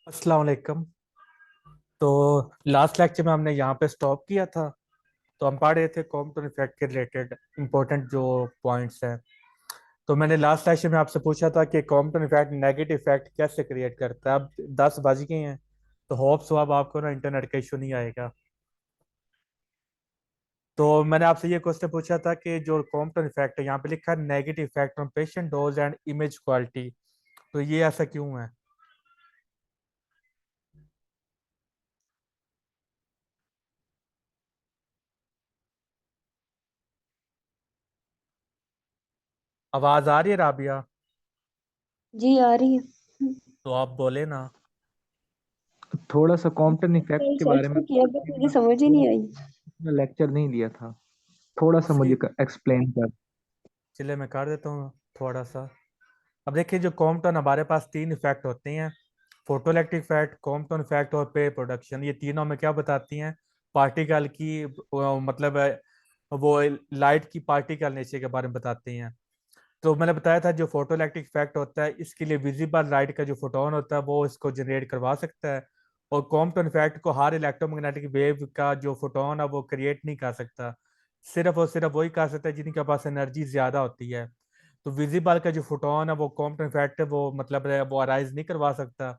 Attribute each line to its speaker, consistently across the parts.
Speaker 1: अस्सलाम वालेकुम। तो लास्ट लेक्चर में हमने यहाँ पे स्टॉप किया था। तो हम पढ़ रहे थे कॉम्पटन इफेक्ट के रिलेटेड इंपॉर्टेंट जो पॉइंट्स हैं। तो मैंने लास्ट लेक्चर में आपसे पूछा था कि कॉम्पटन इफेक्ट नेगेटिव इफेक्ट कैसे क्रिएट करता है। अब 10 बज गए हैं, तो होप्स हो अब आपको ना इंटरनेट का इशू नहीं आएगा। तो मैंने आपसे ये क्वेश्चन पूछा था कि जो कॉम्पटन इफेक्ट है, यहाँ पे लिखा है negative effect on patient dose and image quality. तो ये ऐसा क्यों है? आवाज आ रही है राबिया?
Speaker 2: जी आ रही है।
Speaker 1: तो आप बोले ना।
Speaker 3: थोड़ा सा कॉम्पटन इफेक्ट के
Speaker 2: सर्च
Speaker 3: बारे में
Speaker 2: तो किया बट मुझे समझ ही नहीं आई।
Speaker 3: लेक्चर नहीं लिया था। थोड़ा सा
Speaker 1: उसी
Speaker 3: मुझे एक्सप्लेन कर।
Speaker 1: चलिए मैं कर देता हूँ थोड़ा सा। अब देखिए, जो कॉम्पटन हमारे पास तीन इफेक्ट होते हैं। फोटोइलेक्ट्रिक इफेक्ट, कॉम्पटन इफेक्ट और पे प्रोडक्शन। ये तीनों में क्या बताती हैं? पार्टिकल की मतलब वो लाइट की पार्टिकल नेचर के बारे में बताती हैं। तो मैंने बताया था जो फोटोइलेक्ट्रिक इफेक्ट होता है, इसके लिए विजिबल लाइट का जो फोटोन होता है वो इसको जनरेट करवा सकता है। और कॉम्पटन इफेक्ट को हर इलेक्ट्रोमैग्नेटिक वेव का जो फोटोन है वो क्रिएट नहीं कर सकता। सिर्फ और सिर्फ वही कर सकता है जिनके पास एनर्जी ज्यादा होती है। तो विजिबल का जो फोटोन है वो कॉम्पटन इफेक्ट है, वो मतलब है वो अराइज नहीं करवा सकता।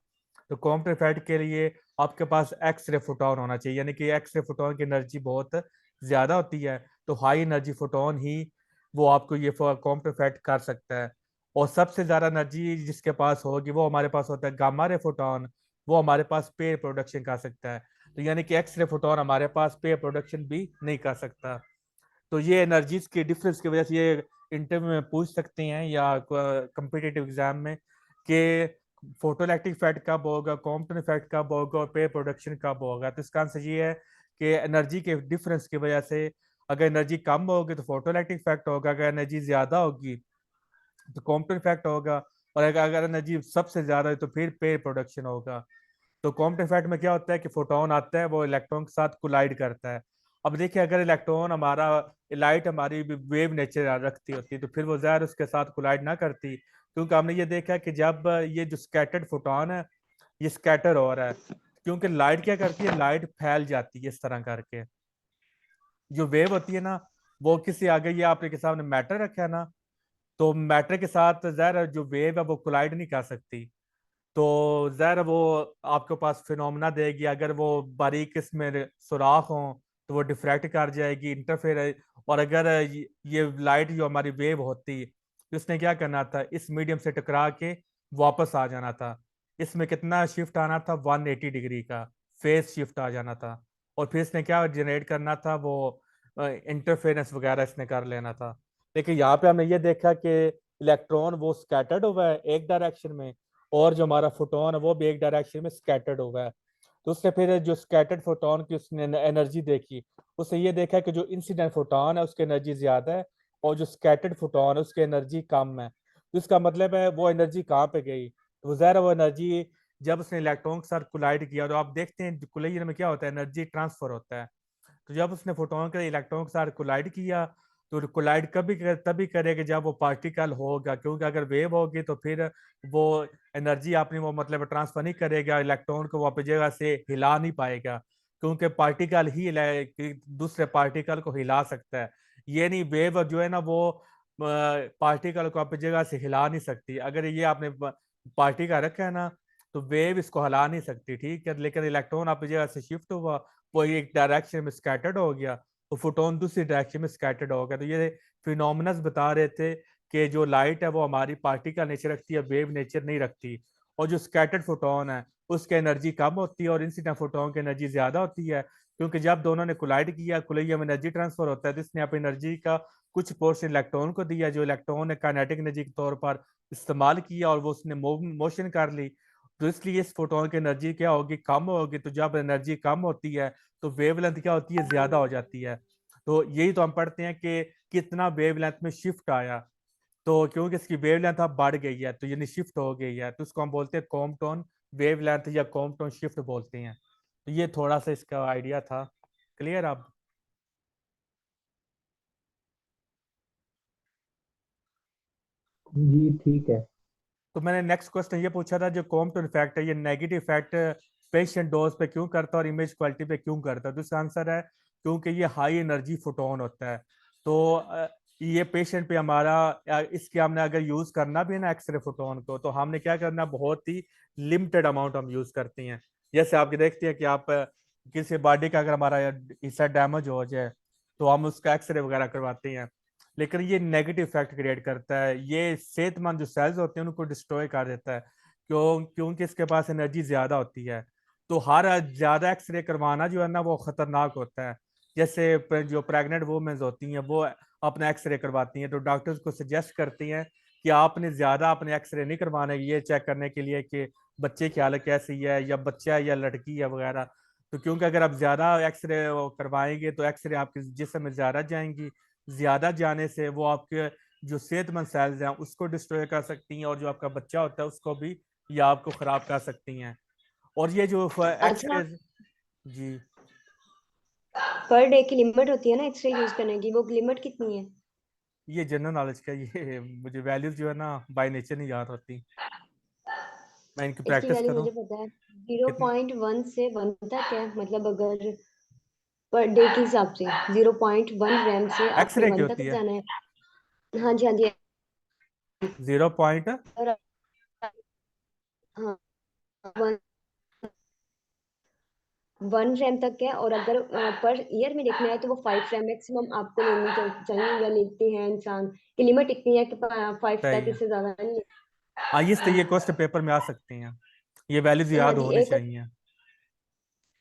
Speaker 1: तो कॉम्पटन इफेक्ट के लिए आपके पास एक्स रे फोटोन होना चाहिए, यानी कि एक्स रे फोटोन की एनर्जी बहुत ज्यादा होती है। तो हाई एनर्जी फोटोन ही वो आपको ये कॉम्पटन इफेक्ट कर सकता है। और सबसे ज्यादा एनर्जी जिसके पास होगी वो हमारे पास होता है गामा रे फोटोन। वो हमारे पास पे प्रोडक्शन कर सकता है। तो यानी कि एक्स रे फोटोन हमारे पास पे प्रोडक्शन भी नहीं कर सकता। तो ये एनर्जीज के डिफरेंस की वजह से ये इंटरव्यू में पूछ सकते हैं या कम्पिटिटिव एग्जाम में कि फोटोइलेक्ट्रिक इफेक्ट कब होगा, कॉम्पटन इफेक्ट कब होगा और पे प्रोडक्शन कब होगा। तो इसका आंसर ये है कि एनर्जी के डिफरेंस की वजह से अगर एनर्जी कम होगी तो फोटोइलेक्ट्रिक इफेक्ट होगा, अगर एनर्जी ज्यादा होगी तो कॉम्पटन इफेक्ट होगा, और अगर एनर्जी सबसे ज्यादा है तो फिर पे प्रोडक्शन होगा। तो कॉम्पटन इफेक्ट में क्या होता है कि फोटोन आता है, वो इलेक्ट्रॉन के साथ कोलाइड करता है। अब देखिए, अगर इलेक्ट्रॉन हमारा लाइट हमारी वेव नेचर रखती होती तो फिर वो ज़ाहिर उसके साथ कोलाइड ना करती, क्योंकि हमने ये देखा कि जब ये जो स्कैटर्ड फोटोन है ये स्कैटर हो रहा है। क्योंकि लाइट क्या करती है, लाइट फैल जाती है इस तरह करके। जो वेव होती है ना, वो किसी आगे ये आपके सामने मैटर रखा है ना, तो मैटर के साथ ज़ाहिर जो वेव है वो कोलाइड नहीं कर सकती। तो ज़ाहिर वो आपके पास फिनोमेना देगी। अगर वो बारीक इसमें सुराख हो तो वो डिफ्रैक्ट कर जाएगी, इंटरफेयर। और अगर ये लाइट जो हमारी वेव होती तो इसने क्या करना था, इस मीडियम से टकरा के वापस आ जाना था। इसमें कितना शिफ्ट आना था, 180 डिग्री का फेज शिफ्ट आ जाना था। और फिर इसने क्या जनरेट करना था, वो इंटरफेरेंस वगैरह इसने कर लेना था। लेकिन यहाँ पे हमने ये देखा कि इलेक्ट्रॉन वो स्कैटर्ड हुआ है एक डायरेक्शन में, और जो हमारा फोटोन है वो भी एक डायरेक्शन में स्कैटर्ड हुआ है। तो उसने फिर जो स्कैटर्ड फोटोन की उसने एनर्जी देखी। उसने ये देखा कि जो इंसिडेंट फोटोन है उसकी एनर्जी ज्यादा है, और जो स्कैटर्ड फोटोन है उसकी एनर्जी कम है। तो इसका मतलब है वो एनर्जी कहाँ पे गई? तो वो ज़ाहिर है वो एनर्जी जब उसने इलेक्ट्रॉन के साथ कोलाइड किया, तो आप देखते हैं कोलाइड में क्या होता है, एनर्जी ट्रांसफर होता है। तो जब उसने फोटोन के इलेक्ट्रॉन के साथ कोलाइड किया, तो कोलाइड तभी करेगा जब वो पार्टिकल होगा, क्योंकि अगर वेव होगी तो फिर वो एनर्जी अपनी वो मतलब ट्रांसफर नहीं करेगा, इलेक्ट्रॉन को वो अपनी जगह से हिला नहीं पाएगा। क्योंकि पार्टिकल ही दूसरे पार्टिकल को हिला सकता है। ये नहीं, वेव जो है ना वो पार्टिकल को अपनी जगह से हिला नहीं सकती। अगर ये आपने पार्टिकल रखा है ना, तो वेव इसको हिला नहीं सकती, ठीक है। लेकिन इलेक्ट्रॉन अपनी जगह से शिफ्ट हुआ, वो एक डायरेक्शन में स्कैटर्ड हो गया, तो फोटोन दूसरी डायरेक्शन में स्कैटर्ड हो गया। तो ये फिनोमिनस बता रहे थे कि जो लाइट है वो हमारी पार्टिकल नेचर रखती है, वेव नेचर नहीं रखती। और जो स्कैटर्ड फोटोन है उसकी एनर्जी कम होती है और इंसिडेंट फोटोन की एनर्जी ज्यादा होती है। क्योंकि जब दोनों ने कोलाइड किया, कोलिजियम में एनर्जी ट्रांसफर होता है, तो इसने अपनी एनर्जी का कुछ पोर्शन इलेक्ट्रॉन को दिया, जो इलेक्ट्रॉन ने काइनेटिक एनर्जी के तौर पर इस्तेमाल किया और वो उसने मोशन कर ली। तो इसलिए इस फोटोन की एनर्जी क्या होगी, कम होगी। तो जब एनर्जी कम होती है तो वेवलेंथ क्या होती है, ज्यादा हो जाती है। तो यही तो हम पढ़ते हैं कि कितना वेवलेंथ में शिफ्ट आया। तो क्योंकि इसकी वेवलेंथ अब बढ़ गई है तो यानी शिफ्ट हो गई है, तो उसको हम बोलते हैं कॉम्पटोन वेवलेंथ या कॉम्पटोन शिफ्ट बोलते हैं। तो ये थोड़ा सा इसका आइडिया था। क्लियर अब?
Speaker 3: जी ठीक है।
Speaker 1: तो मैंने नेक्स्ट क्वेश्चन ये पूछा था, जो कॉम्पटन इफेक्ट है ये नेगेटिव इफेक्ट पेशेंट डोज पे क्यों करता है और इमेज क्वालिटी पे क्यों करता है? तो इसका आंसर है क्योंकि ये हाई एनर्जी फोटोन होता है। तो ये पेशेंट पे हमारा इसके हमने अगर यूज करना भी है ना एक्सरे फोटोन को, तो हमने क्या करना, बहुत ही लिमिटेड अमाउंट हम यूज करते हैं। जैसे आप देखते हैं कि आप किसी बॉडी का अगर हमारा हिस्सा डैमेज हो जाए तो हम उसका एक्सरे वगैरह करवाते हैं, लेकिन ये नेगेटिव इफेक्ट क्रिएट करता है, ये सेहतमंद जो सेल्स होते हैं उनको डिस्ट्रॉय कर देता है। क्योंकि इसके पास एनर्जी ज्यादा होती है। तो हर ज्यादा एक्सरे करवाना जो है ना वो खतरनाक होता है। जैसे जो प्रेग्नेंट वुमेन्स होती हैं वो अपना एक्सरे करवाती हैं, तो डॉक्टर्स को सजेस्ट करती हैं कि आपने ज्यादा अपने एक्सरे नहीं करवाने, ये चेक करने के लिए कि बच्चे की हालत कैसी है, या बच्चा है या लड़की है वगैरह। तो क्योंकि अगर आप ज्यादा एक्सरे करवाएंगे तो एक्सरे आपके जिस्म में ज्यादा जाएंगी, ज्यादा जाने से वो आपके जो सेहतमंद सेल्स हैं उसको डिस्ट्रॉय कर सकती हैं, और जो आपका बच्चा होता है उसको भी ये आपको खराब कर सकती हैं। और ये जो
Speaker 2: अच्छा,
Speaker 1: एक्सरे। जी।
Speaker 2: पर डे की लिमिट होती है ना एक्सरे यूज करने की, वो लिमिट कितनी है?
Speaker 1: ये जनरल नॉलेज का, ये मुझे वैल्यूज जो है ना बाय नेचर नहीं याद होती, मैं इनकी
Speaker 2: इसकी
Speaker 1: प्रैक्टिस
Speaker 2: वैल्यू
Speaker 1: करूँ।
Speaker 2: मुझे पता है, जीरो
Speaker 1: कितनी?
Speaker 2: पॉइंट वन से वन तक है, मतलब अगर पर डे के हिसाब से 0.1 रैम से आपने
Speaker 1: एक्सरे की
Speaker 2: वन
Speaker 1: होती
Speaker 2: तक
Speaker 1: है
Speaker 2: जाना है। हाँ जी, हाँ जी।
Speaker 1: 0 पॉइंट।
Speaker 2: और हाँ, वन 1 रैम तक है, और अगर पर ईयर में देखना है तो वो 5 रैम मैक्सिमम आपको लेनी चाहिए, या लेते हैं इंसान की लिमिट इतनी है कि 5
Speaker 1: सही
Speaker 2: तक,
Speaker 1: है।
Speaker 2: इससे ज्यादा नहीं है।
Speaker 1: हाँ, ये क्वेश्चन पेपर में आ सकती हैं, ये वैल्यूज
Speaker 2: हाँ
Speaker 1: याद
Speaker 2: जी।
Speaker 1: होने
Speaker 2: एक
Speaker 1: चाहिए।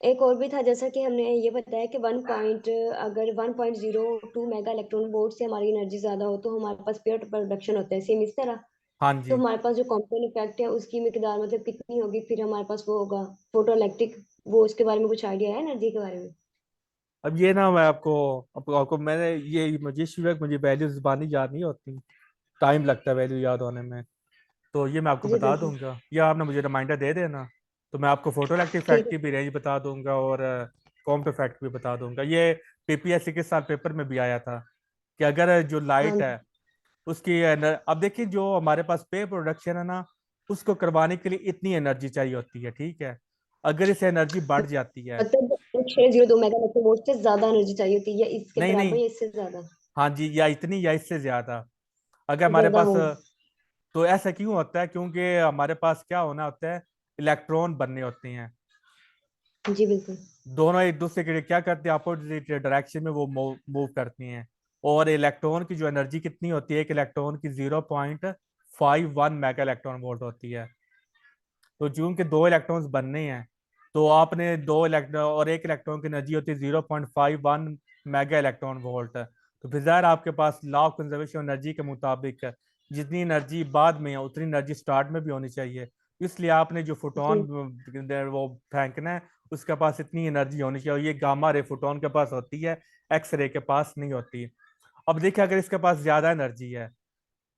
Speaker 2: एक और भी था, जैसा कि हमने ये बताया कि अगर 1.02 मेगा इलेक्ट्रॉन वोल्ट से हमारी एनर्जी ज्यादा हो तो हमारे पास पेयर प्रोडक्शन होता है, सेम इस तरह।
Speaker 1: हाँ
Speaker 2: तो
Speaker 1: जी।
Speaker 2: हमारे पास जो कॉम्पाउंड इफेक्ट है उसकी मिकदार मतलब कितनी होगी, फिर हमारे पास वो होगा फोटो इलेक्ट्रिक। वो उसके बारे में कुछ आइडिया है एनर्जी के बारे में?
Speaker 1: अब ये ना मैं आपको मैंने ये मुझे शिवक मुझे वैल्यूज जुबानी याद नहीं होती, टाइम लगता है वैल्यू याद होने में। तो ये मैं आपको
Speaker 2: जी
Speaker 1: बता
Speaker 2: बिल्कुल।
Speaker 1: दूंगा, या आपने मुझे रिमाइंडर दे देना, तो मैं आपको फोटो इलेक्ट्रिक
Speaker 2: ठीक
Speaker 1: इफेक्ट
Speaker 2: है।
Speaker 1: की भी रेंज बता दूंगा और कॉम्प इफेक्ट भी बता दूंगा। ये पीपीएससी के साथ पेपर में भी आया था कि अगर जो
Speaker 2: हाँ
Speaker 1: लाइट
Speaker 2: जी।
Speaker 1: है उसकी अब देखिए जो हमारे पास पे प्रोडक्शन है ना, उसको करवाने के लिए इतनी एनर्जी चाहिए होती है, ठीक है। अगर इसे एनर्जी बढ़ जाती है।
Speaker 2: मतलब 602 मेगा इलेक्ट्रॉन वोल्ट से ज्यादा एनर्जी चाहिए होती है, या इसके
Speaker 1: नहीं
Speaker 2: बराबर
Speaker 1: नहीं,
Speaker 2: या इससे ज्यादा?
Speaker 1: हाँ जी, या इतनी या इससे ज्यादा। अगर हमारे
Speaker 2: ज्यादा
Speaker 1: पास
Speaker 2: हो।
Speaker 1: तो ऐसा क्यों होता है, क्योंकि हमारे पास क्या होना होता है, इलेक्ट्रॉन बनने होते हैं।
Speaker 2: जी बिल्कुल।
Speaker 1: दोनों एक दूसरे के लिए क्या करते हैं, अपोजिट डायरेक्शन में वो मूव करती हैं। और इलेक्ट्रॉन की जो एनर्जी कितनी होती है, एक इलेक्ट्रॉन की 0.51 मेगा इलेक्ट्रॉन वोल्ट होती है। तो चूंकि दो इलेक्ट्रॉन्स बनने हैं, तो आपने दो इलेक्ट्रॉन और एक इलेक्ट्रॉन की एनर्जी होती है 0.51 मेगा इलेक्ट्रॉन वोल्ट। तो फिर ज़ाहिर आपके पास लॉ ऑफ कंजर्वेशन एनर्जी के मुताबिक जितनी एनर्जी बाद में है उतनी एनर्जी स्टार्ट में भी होनी चाहिए। इसलिए आपने जो फोटोन
Speaker 2: जी।
Speaker 1: वो फेंकना है उसके पास इतनी एनर्जी होनी चाहिए, और ये गामा रे फोटोन के पास होती है, एक्स रे के पास नहीं होती। अब देखिए अगर इसके पास ज्यादा एनर्जी है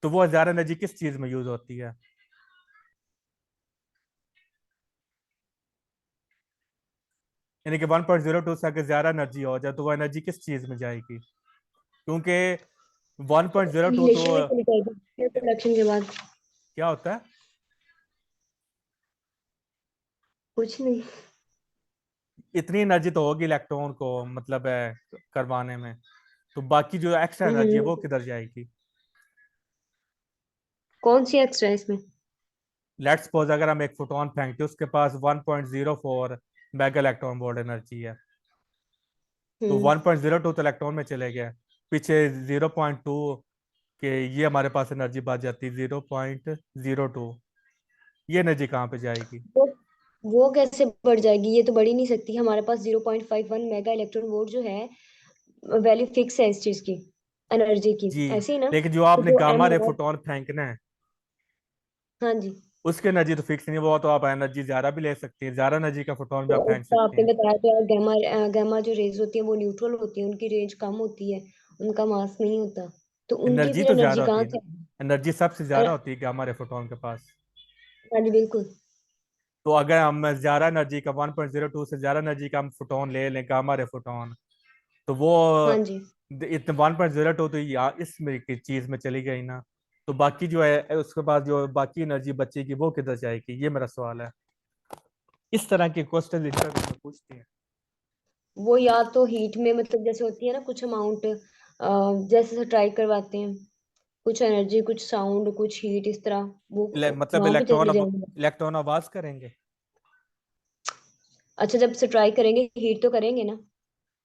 Speaker 1: तो वो ज्यादा एनर्जी किस चीज में यूज होती है? यानी कि 1.02 से अगर ज्यादा एनर्जी हो जाए तो वो एनर्जी किस चीज में जाएगी? क्योंकि 1.02 तो
Speaker 2: रिलेशन में चली जाएगी प्रोडक्शन के बाद।
Speaker 1: क्या होता है,
Speaker 2: कुछ नहीं।
Speaker 1: इतनी एनर्जी तो होगी इलेक्ट्रॉन को मतलब करवाने में, तो बाकी जो एक्स्ट्रा एनर्जी है वो
Speaker 2: हम्म।
Speaker 1: किधर जाएगी?
Speaker 2: कौन सी एक्स्ट्रा है इसमें?
Speaker 1: लेट्स सपोज अगर हम एक फोटोन फेंकते हैं उसके पास 1.04 मेगा इलेक्ट्रॉन वोल्ट एनर्जी है, तो
Speaker 2: हम्म।
Speaker 1: 1.02 तो इलेक्ट्रॉन में चले गए, पीछे 0.2 के ये हमारे पास एनर्जी बच जाती है 0.02। ये एनर्जी कहाँ पे जाएगी?
Speaker 2: वो वो कैसे बढ़ जाएगी? ये तो बढ़ ही नहीं सकती। हमारे पास 0.51 मेगा इलेक्ट्रॉन वोल्ट जो है, वैल्यू फिक्स है इस चीज की, एनर्जी की,
Speaker 1: जी,
Speaker 2: ऐसे ही ना?
Speaker 1: लेकिन जो
Speaker 2: तो
Speaker 1: आपने
Speaker 2: जो एम
Speaker 1: गामा रे
Speaker 2: होगा।
Speaker 1: फोटोन फेंकना है
Speaker 2: हाँ जी।
Speaker 1: उसकी एनर्जी तो फिक्स नहीं है, वो तो आप एनर्जी ज्यादा भी ले सकती हैं, ज्यादा एनर्जी का फोटोन भी
Speaker 2: तो
Speaker 1: आप फेंक
Speaker 2: उसका
Speaker 1: सकते
Speaker 2: आपने
Speaker 1: हैं।
Speaker 2: बताया तो यार, गैमा जो रेज होती है वो न्यूट्रल होती है, उनकी रेंज कम होती है, उनका मास नहीं होता, तो उनकी
Speaker 1: एनर्जी
Speaker 2: फिर
Speaker 1: तो
Speaker 2: एनर्जी
Speaker 1: ज्यादा होती
Speaker 2: कहाँ
Speaker 1: है
Speaker 2: से
Speaker 1: ना,
Speaker 2: आएगी?
Speaker 1: एनर्जी सबसे ज्यादा
Speaker 2: अरे,
Speaker 1: होती है गामा रे फोटोन के पास।
Speaker 2: हाँ जी बिल्कुल।
Speaker 1: तो अगर हम ज्यादा एनर्जी का 1.02 से ज्यादा एनर्जी का हम फोटोन ले लें गामा रे फोटोन, तो वो
Speaker 2: हाँ जी।
Speaker 1: इतने 1.02 तो इस में की चीज में चली गई ना। तो बाकी जो है उसके बाद जो बाकी एनर्जी बचेगी वो किधर जाएगी, ये मेरा सवाल है। इस तरह के क्वेश्चन इंटरव्यू में पूछते हैं।
Speaker 2: वो या तो हीट में, मतलब जैसे होती है ना कुछ अमाउंट, जैसे ट्राई करवाते हैं, कुछ एनर्जी, कुछ साउंड, कुछ हीट, इस तरह वो
Speaker 1: मतलब
Speaker 2: वहां पे चली जाएंगे।
Speaker 1: इलेक्ट्रॉन आवाज करेंगे।
Speaker 2: अच्छा, जब से ट्राई करेंगे हीट तो करेंगे ना।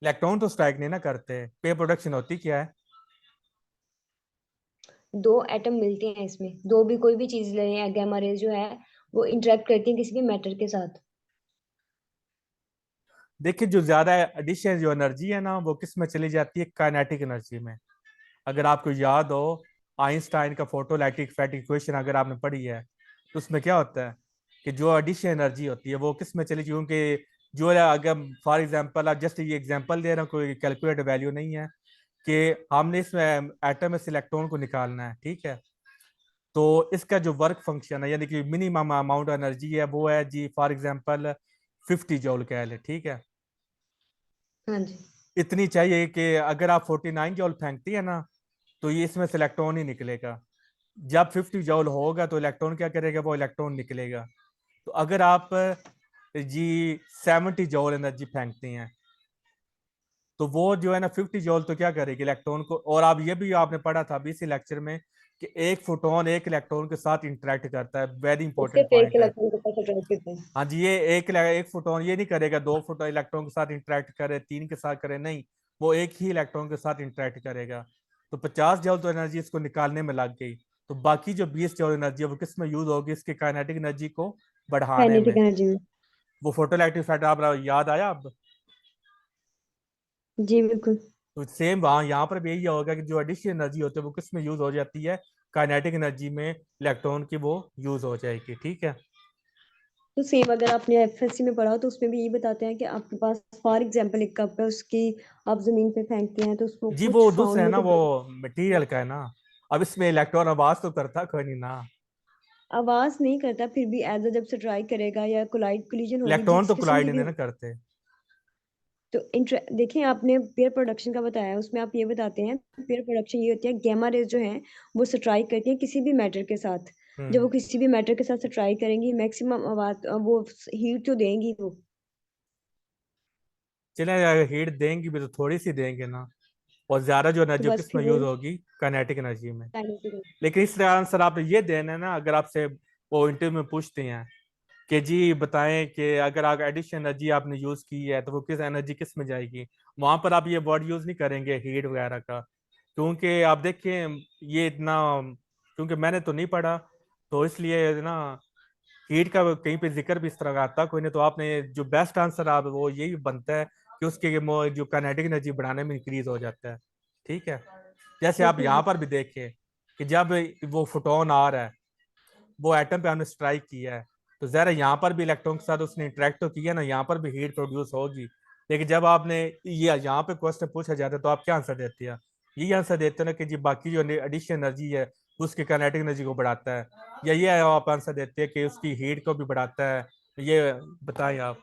Speaker 1: इलेक्ट्रॉन तो स्ट्राइक नहीं ना करते, पे प्रोडक्शन होती क्या है?
Speaker 2: दो एटम मिलते हैं इसमें, दो भी कोई भी चीज ले या गामा रेज जो है वो इंटरेक्ट करती है किसी भी मैटर के साथ।
Speaker 1: देखिए जो ज्यादा एडिशन जो एनर्जी है ना वो किस में चली जाती है, काइनेटिक एनर्जी में। अगर आपको याद हो आइंस्टाइन का फोटो इलेक्ट्रिक इफेक्ट इक्वेशन अगर आपने पढ़ी है, तो उसमें क्या होता है कि जो एडिशन एनर्जी होती है वो किस में चली, क्योंकि जो अगर फॉर एग्जांपल आप जस्ट ये एग्जांपल दे रहा हूँ, कोई कैलकुलेट वैल्यू नहीं है, कि हमने इसमें एटम में से इलेक्ट्रॉन को निकालना है, ठीक है। तो इसका जो वर्क फंक्शन है यानी कि मिनिमम अमाउंट एनर्जी है वो है जी फॉर एग्जांपल 50 जूल कह ले, ठीक है।
Speaker 2: हाँ जी।
Speaker 1: इतनी चाहिए कि अगर आप 49 जूल फेंकती है ना तो ये इसमें से इलेक्ट्रॉन ही निकलेगा। जब 50 जूल होगा तो इलेक्ट्रॉन क्या करेगा, वो इलेक्ट्रॉन निकलेगा। तो अगर आप जी 70 जूल एनर्जी फेंकती हैं तो वो जो है ना 50 जूल तो क्या करेगी इलेक्ट्रॉन को। और आप ये भी आपने पढ़ा था अभी इसी लेक्चर में कि एक फोटोन एक इलेक्ट्रॉन के साथ इंटरेक्ट करता है, वेरी इंपॉर्टेंट
Speaker 2: सिर्फ एक
Speaker 1: पॉइंट है।
Speaker 2: इलेक्ट्रॉन के साथ अटैच करते हैं।
Speaker 1: हाँ जी, ये एक फोटोन ये नहीं करेगा, दो फोटो इलेक्ट्रॉन के साथ इंटरेक्ट करे, तीन के साथ करे, नहीं, वो एक ही इलेक्ट्रॉन के साथ इंटरेक्ट करेगा। तो 50 जूल तो एनर्जी इसको निकालने में लग गई। तो बाकी जो 20 जूल एनर्जी है वो किस में यूज होगी, इसकी काइनेटिक एनर्जी को बढ़ाने
Speaker 2: काइनेटिक
Speaker 1: में।
Speaker 2: एनर्जी में।
Speaker 1: वो फोटो इलेक्ट्रिक इफेक्ट आप याद आया अब?
Speaker 2: जी बिल्कुल।
Speaker 1: तो सेम वहां यहाँ पर भी यही होगा कि जो एडिशनल एनर्जी होती है वो किस में यूज हो जाती है, काइनेटिक एनर्जी में इलेक्ट्रॉन की वो यूज हो जाएगी, ठीक है।
Speaker 2: तो सेम अगर आपने एफएससी में पढ़ा हो तो उसमें भी यही बताते हैं कि आपके पास फॉर एग्जांपल एक कप है, उसकी आप जमीन पे फेंकते हैं तो उसको
Speaker 1: जी वो
Speaker 2: कुछ
Speaker 1: दूसरा
Speaker 2: साउंड
Speaker 1: है
Speaker 2: में
Speaker 1: ना,
Speaker 2: तो
Speaker 1: वो मटेरियल का है ना। अब इसमें इलेक्ट्रॉन आवाज तो करता कोई नहीं ना।
Speaker 2: आवाज नहीं करता, फिर भी एज जब से ट्राई करेगा या कोलाइड कोलिजन होगी
Speaker 1: इलेक्ट्रॉन
Speaker 2: जिस
Speaker 1: तो
Speaker 2: किस्म
Speaker 1: कोलाइड
Speaker 2: की भी
Speaker 1: नहीं
Speaker 2: हो।
Speaker 1: ना करते।
Speaker 2: तो देखिए, आपने पेयर प्रोडक्शन का बताया, उसमें आप ये बताते हैं पेयर प्रोडक्शन ये होती है गैमा रेज जो है वो स्ट्राइक करती है किसी भी मैटर के साथ। जब
Speaker 1: हम्म।
Speaker 2: वो किसी भी मैटर के साथ स्ट्राइक करेंगी मैक्सिमम आवाज वो हीट तो देंगी वो।
Speaker 1: चले हीट देंगी भी तो थोड़ी सी देंगे ना। और ज्यादा जो
Speaker 2: तो
Speaker 1: एनर्जी
Speaker 2: बस
Speaker 1: किस
Speaker 2: फिर
Speaker 1: में
Speaker 2: वो
Speaker 1: यूज होगी, काइनेटिक एनर्जी में।
Speaker 2: काइनेटिक।
Speaker 1: लेकिन इसका आंसर आप ये देना है ना, अगर आपसे वो इंटरव्यू में पूछते हैं कि जी बताएं कि अगर आप एडिशन एनर्जी आपने यूज की है तो वो किस एनर्जी किस में जाएगी, वहां पर आप ये वर्ड यूज नहीं करेंगे हीट वगैरह का। क्योंकि आप देखें ये इतना, क्योंकि मैंने तो नहीं पढ़ा, तो इसलिए ना हीट का कहीं पे जिक्र भी इस तरह का आता कोई नहीं। तो आपने जो बेस्ट आंसर आप वो यही बनता है कि उसके जो काइनेटिक एनर्जी बढ़ाने में इंक्रीज हो जाता है, ठीक है। जैसे आप
Speaker 2: बिल्कुल
Speaker 1: यहाँ
Speaker 2: जी।
Speaker 1: पर भी देखें कि जब वो फोटोन आ रहा है, वो एटम पे हमने स्ट्राइक किया है, तो जरा यहाँ पर भी इलेक्ट्रॉन के साथ उसने इंटरेक्ट तो किया ना, यहाँ पर भी हीट प्रोड्यूस होगी। लेकिन जब आपने ये यहाँ पे क्वेश्चन पूछा जाता है तो आप क्या आंसर देते हैं? यही आंसर देते हैं ना कि जी बाकी जो एडिशन एनर्जी है उसकी काइनेटिक एनर्जी को बढ़ाता है, या ये आप आंसर देते हैं कि उसकी हीट को भी बढ़ाता है। ये बताएं आप।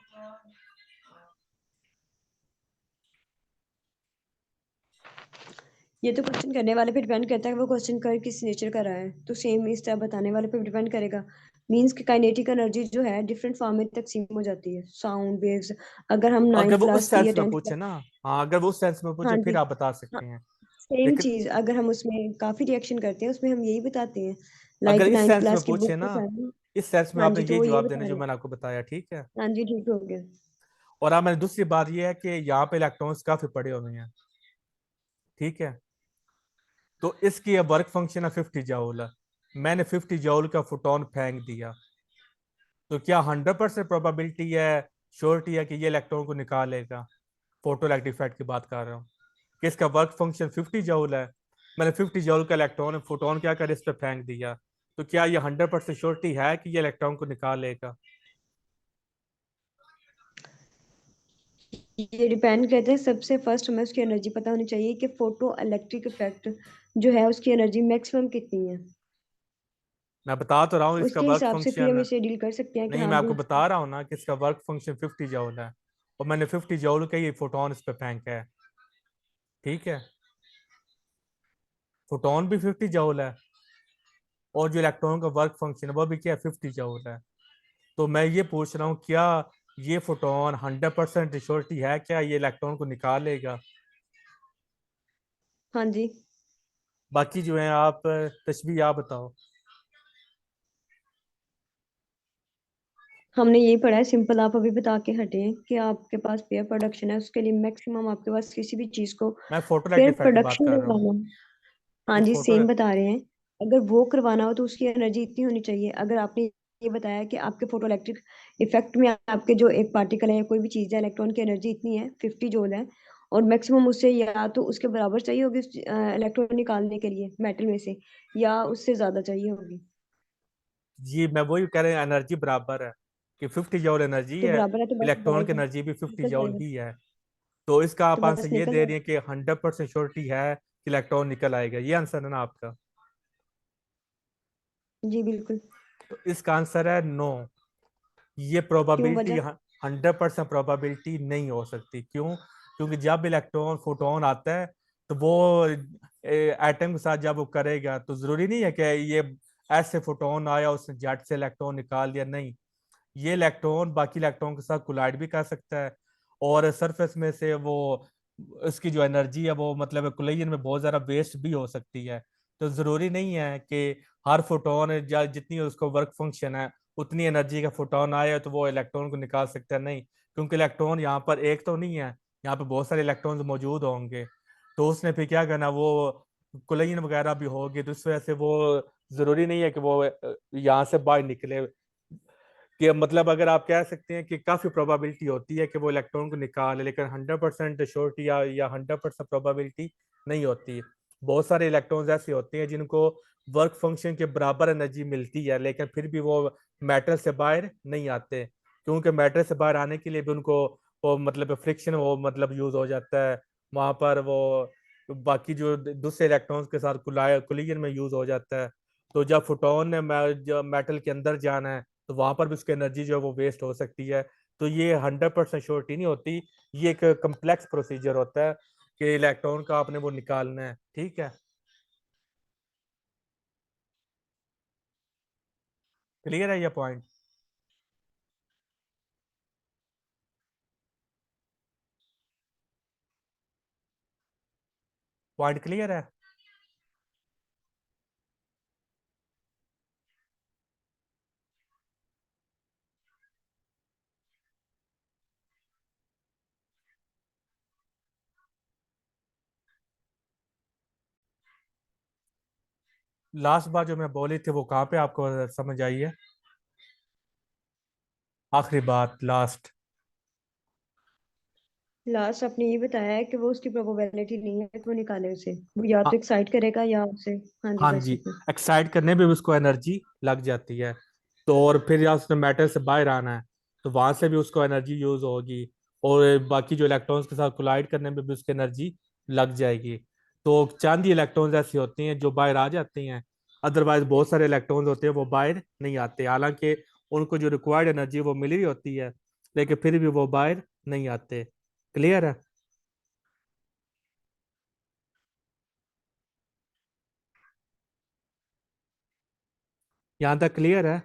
Speaker 2: ये तो क्वेश्चन करने वाले पे डिपेंड करता है कि वो क्वेश्चन कर किस नेचर का रहा है, तो सेम इस तरह बताने वाले पे डिपेंड करेगा। मींस कि काइनेटिक एनर्जी जो है डिफरेंट फॉर्म में तकसीम हो जाती है, साउंड वेव्स। अगर हम
Speaker 1: अगर
Speaker 2: नाइन्थ
Speaker 1: वो
Speaker 2: क्लास
Speaker 1: उस
Speaker 2: की या
Speaker 1: सेंस में
Speaker 2: 10th
Speaker 1: पूछे
Speaker 2: क्लास।
Speaker 1: ना, हाँ अगर वो उस सेंस में पूछे
Speaker 2: हाँ
Speaker 1: फिर
Speaker 2: जी।
Speaker 1: आप बता
Speaker 2: हाँ,
Speaker 1: सकते हैं।
Speaker 2: सेम
Speaker 1: लेकिन
Speaker 2: चीज अगर हम उसमें काफी रिएक्शन करते हैं उसमें हम यही बताते हैं,
Speaker 1: अगर
Speaker 2: लाइक
Speaker 1: इस
Speaker 2: नाइन्थ
Speaker 1: सेंस में
Speaker 2: क्लास की
Speaker 1: पूछे
Speaker 2: बुक
Speaker 1: ना,
Speaker 2: में सारी।
Speaker 1: इस सेंस में
Speaker 2: हाँ
Speaker 1: आपने
Speaker 2: जी, तो
Speaker 1: ये
Speaker 2: वो यही
Speaker 1: जवाब देना
Speaker 2: बता
Speaker 1: जो
Speaker 2: रहे।
Speaker 1: मैंने आपको बताया, ठीक है।
Speaker 2: हाँ जी, ठीक हो गया।
Speaker 1: और अब मैंने दूसरी बात यह है कि यहाँ पे इलेक्ट्रॉन्स काफी पड़े हुए हैं, ठीक है। तो इसकी अब वर्क फंक्शन है 50 जूल। मैंने 50 जूल का फोटोन फेंक दिया, तो क्या 100% प्रोबेबिलिटी है, श्योरिटी है कि ये इलेक्ट्रॉन को निकालेगा? फोटो इलेक्ट्रिक इफेक्ट की बात कर रहा हूँ कि इसका वर्क फंक्शन 50 जूल है। मैंने 50 जूल का इलेक्ट्रॉन फोटोन क्या कर इस पे फेंक दिया, तो क्या ये 100% श्योरिटी है कि ये इलेक्ट्रॉन को निकालेगा?
Speaker 2: ये डिपेंड करते हैं, सबसे फर्स्ट हमें उसकी एनर्जी पता होनी चाहिए कि फोटो इलेक्ट्रिक इफेक्ट जो है उसकी एनर्जी मैक्सिमम कितनी है।
Speaker 1: मैं बता तो रहा हूँ इसका
Speaker 2: उसके
Speaker 1: वर्क
Speaker 2: हिसाब से फिर हम
Speaker 1: फंक्शन।
Speaker 2: इसे डील कर सकते हैं कि
Speaker 1: नहीं,
Speaker 2: हाँ
Speaker 1: मैं
Speaker 2: भी।
Speaker 1: आपको बता रहा हूँ ना कि इसका वर्क फंक्शन 50 जूल है, और मैंने 50 जूल का ही फोटोन इस पे फेंका है, ठीक है। फोटोन भी 50 जूल है, और जो इलेक्ट्रॉन का वर्क फंक्शन है वो भी क्या है, 50 जूल है। तो मैं ये पूछ रहा हूँ क्या ये फोटोन 100% रिश्योरिटी है, क्या ये इलेक्ट्रॉन को निकाल लेगा?
Speaker 2: हाँ जी।
Speaker 1: बाकी जो है आप तशबीह आप बताओ।
Speaker 2: हमने यही पढ़ा है सिंपल, आप अभी बता के हटे हैं कि आपके पास पेयर प्रोडक्शन है, उसके लिए मैक्सिमम आपके पास किसी भी चीज को
Speaker 1: मैं फोटो
Speaker 2: पेयर
Speaker 1: इफेक्ट की बात
Speaker 2: प्रोडक्शन
Speaker 1: कर रहा हूँ।
Speaker 2: करवाना है। हाँ
Speaker 1: तो
Speaker 2: जी,
Speaker 1: फोटो
Speaker 2: सेम बता रहे हैं। अगर वो करवाना हो तो उसकी एनर्जी इतनी होनी चाहिए। अगर आपने ये बताया कि आपके फोटो इलेक्ट्रिक इफेक्ट में आपके जो एक पार्टिकल है या कोई भी चीज है, इलेक्ट्रॉन की एनर्जी इतनी है 50 जूल है, और मैक्सिमम उससे या तो उसके बराबर चाहिए होगी इलेक्ट्रॉन निकालने के लिए मेटल में से, या उससे ज्यादा चाहिए होगी।
Speaker 1: जी मैं वही कह रहे हैं, एनर्जी बराबर है कि 50 जूल एनर्जी
Speaker 2: तो
Speaker 1: है,
Speaker 2: बराबर है तो बस
Speaker 1: इलेक्ट्रॉन की
Speaker 2: जाएगा,
Speaker 1: एनर्जी भी 50
Speaker 2: निकल
Speaker 1: जूल
Speaker 2: जाएगा,
Speaker 1: ही है। तो इसका
Speaker 2: तो
Speaker 1: आप आंसर
Speaker 2: बस
Speaker 1: ये
Speaker 2: निकल
Speaker 1: दे रही
Speaker 2: जाएगा।
Speaker 1: हैं कि 100% श्योरिटी है कि इलेक्ट्रॉन निकल आएगा, ये आंसर है ना आपका?
Speaker 2: जी बिल्कुल।
Speaker 1: तो इसका आंसर है नो। ये
Speaker 2: क्यों,
Speaker 1: प्रोबेबिलिटी
Speaker 2: वजह?
Speaker 1: 100% प्रोबेबिलिटी नहीं हो सकती। क्यों? क्योंकि जब इलेक्ट्रॉन फोटोन आता है तो वो एटम के साथ जब वो करेगा तो जरूरी नहीं है कि ये ऐसे फोटोन आया उसने झट से इलेक्ट्रॉन निकाल दिया, नहीं। ये इलेक्ट्रॉन बाकी इलेक्ट्रॉन के साथ कोलाइड भी कर सकता है, और सरफेस में से वो उसकी जो एनर्जी है वो मतलब कोलिजन में बहुत ज़्यादा वेस्ट भी हो सकती है। तो ज़रूरी नहीं है कि हर फोटोन या जितनी उसको वर्क फंक्शन है उतनी एनर्जी का फोटोन आए तो वो इलेक्ट्रॉन को निकाल सकता है, नहीं। क्योंकि इलेक्ट्रॉन यहाँ पर एक तो नहीं है, यहाँ पे बहुत सारे इलेक्ट्रॉन्स मौजूद होंगे। तो उसने फिर क्या करना, वो कोलिजन वगैरह भी होगी, तो इस वजह से वो ज़रूरी नहीं है कि वो यहाँ से बाहर निकले। कि मतलब अगर आप कह सकते हैं कि काफी प्रोबेबिलिटी होती है कि वो इलेक्ट्रॉन को निकाले, लेकिन 100% श्योरिटी या 100% प्रोबेबिलिटी नहीं होती। बहुत सारे इलेक्ट्रॉन्स ऐसे होते हैं जिनको वर्क फंक्शन के बराबर एनर्जी मिलती है, लेकिन फिर भी वो मैटर से बाहर नहीं आते, क्योंकि मैटर से बाहर आने के लिए भी उनको वो मतलब फ्रिक्शन वो मतलब यूज हो जाता है वहां पर, वो बाकी जो दूसरे इलेक्ट्रॉन्स के साथ कोलिजन में यूज हो जाता है। तो जब फोटोन ने जब मेटल के अंदर जाना है तो वहां पर भी उसकी एनर्जी जो है वो वेस्ट हो सकती है। तो ये 100% श्योरिटी नहीं होती, ये एक कम्प्लेक्स प्रोसीजर होता है कि इलेक्ट्रॉन का आपने वो निकालना है, ठीक है? क्लियर है ये पॉइंट? पॉइंट क्लियर है? लास्ट बार जो मैं बोली थी वो कहाँ पे आपको समझ आई है? आखिरी बात, लास्ट।
Speaker 2: लास्ट आपने ये बताया है कि वो उसकी प्रोबेबिलिटी नहीं है कि वो निकाले उसे, वो या तो एक्साइट करेगा या उसे। हाँ जी,
Speaker 1: हाँ
Speaker 2: बस
Speaker 1: जी,
Speaker 2: इतना।
Speaker 1: एक्साइट करने में भी उसको एनर्जी लग जाती है। तो और फिर या उसने मैटर से बाहर आना है तो वहां से भी उसको एनर्जी यूज होगी, और बाकी जो इलेक्ट्रॉन्स के साथ कोलाइड करने में भी उसकी एनर्जी लग जाएगी। तो चंद ही इलेक्ट्रॉन्स ऐसी होती हैं जो बाहर आ जाती हैं, अदरवाइज बहुत सारे इलेक्ट्रॉन्स होते हैं वो बाहर नहीं आते, हालांकि उनको जो रिक्वायर्ड एनर्जी वो मिल रही होती है, लेकिन फिर भी वो बाहर नहीं आते। क्लियर है? यहाँ तक क्लियर है?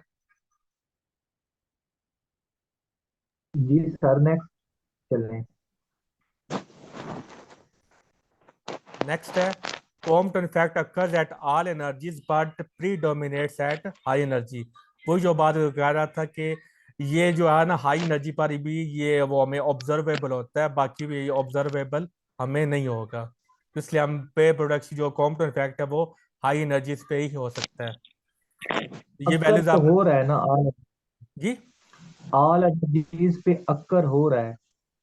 Speaker 3: जी सर, नेक्स्ट चलें।
Speaker 1: नेक्स्ट है Compton effect occurs at all energies but predominates at high energy। वही जो बात कह रहा था कि ये जो है ना हाई एनर्जी पर भी ये वो हमें ऑब्जर्वेबल होता है, बाकी भी ऑब्जर्वेबल हमें नहीं होगा। तो इसलिए हम पे प्रोडक्ट जो कॉम्पटन इफेक्ट है वो हाई एनर्जीज पे ही हो सकता है। ये
Speaker 3: अक्कर
Speaker 1: वैल्यूज
Speaker 3: तो
Speaker 1: आपने
Speaker 3: हो रहा है ना,
Speaker 1: जी।
Speaker 3: ऑल एनर्जीज पे अक्कर हो रहा है।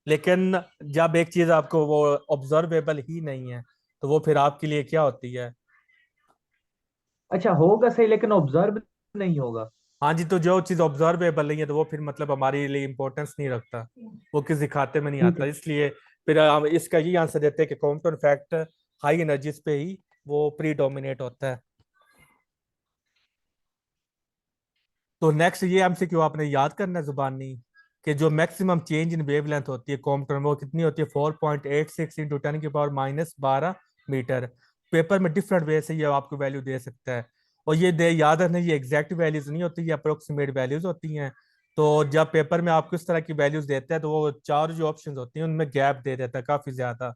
Speaker 1: लेकिन जब एक चीज आपको वो ऑब्जर्वेबल ही नहीं है तो वो फिर आपके लिए क्या होती है?
Speaker 3: अच्छा, होगा सही लेकिन ऑब्जर्व नहीं होगा।
Speaker 1: हाँ जी, तो जो चीज ऑब्जर्वेबल नहीं है तो वो फिर मतलब हमारे लिए इम्पोर्टेंस नहीं रखता, वो किसी खाते में नहीं
Speaker 3: ठीक
Speaker 1: आता,
Speaker 3: है।
Speaker 1: इसलिए फिर हम इसका ये आंसर देते हैं कि कॉम्पटन फैक्ट हाई एनर्जीज पे ही वो प्रीडोमिनेट होता है। तो नेक्स्ट ये एमसीक्यू आपने याद करना है जुबानी, कि जो मैक्सिमम चेंज इन वेवलेंथ होती है कॉम्पटन वो कितनी होती है? 4.86 इंटू 10 की पावर -12 मीटर। पेपर में डिफरेंट वे से ये आपको वैल्यू दे सकता है। और ये दे याद रखना, ये एग्जैक्ट वैल्यूज नहीं होती, ये अप्रोक्सीमेट वैल्यूज होती हैं। तो जब पेपर में आपको इस तरह की वैल्यूज देता है तो वो चार जो ऑप्शंस होती हैं उनमें गैप दे देता है काफी ज्यादा।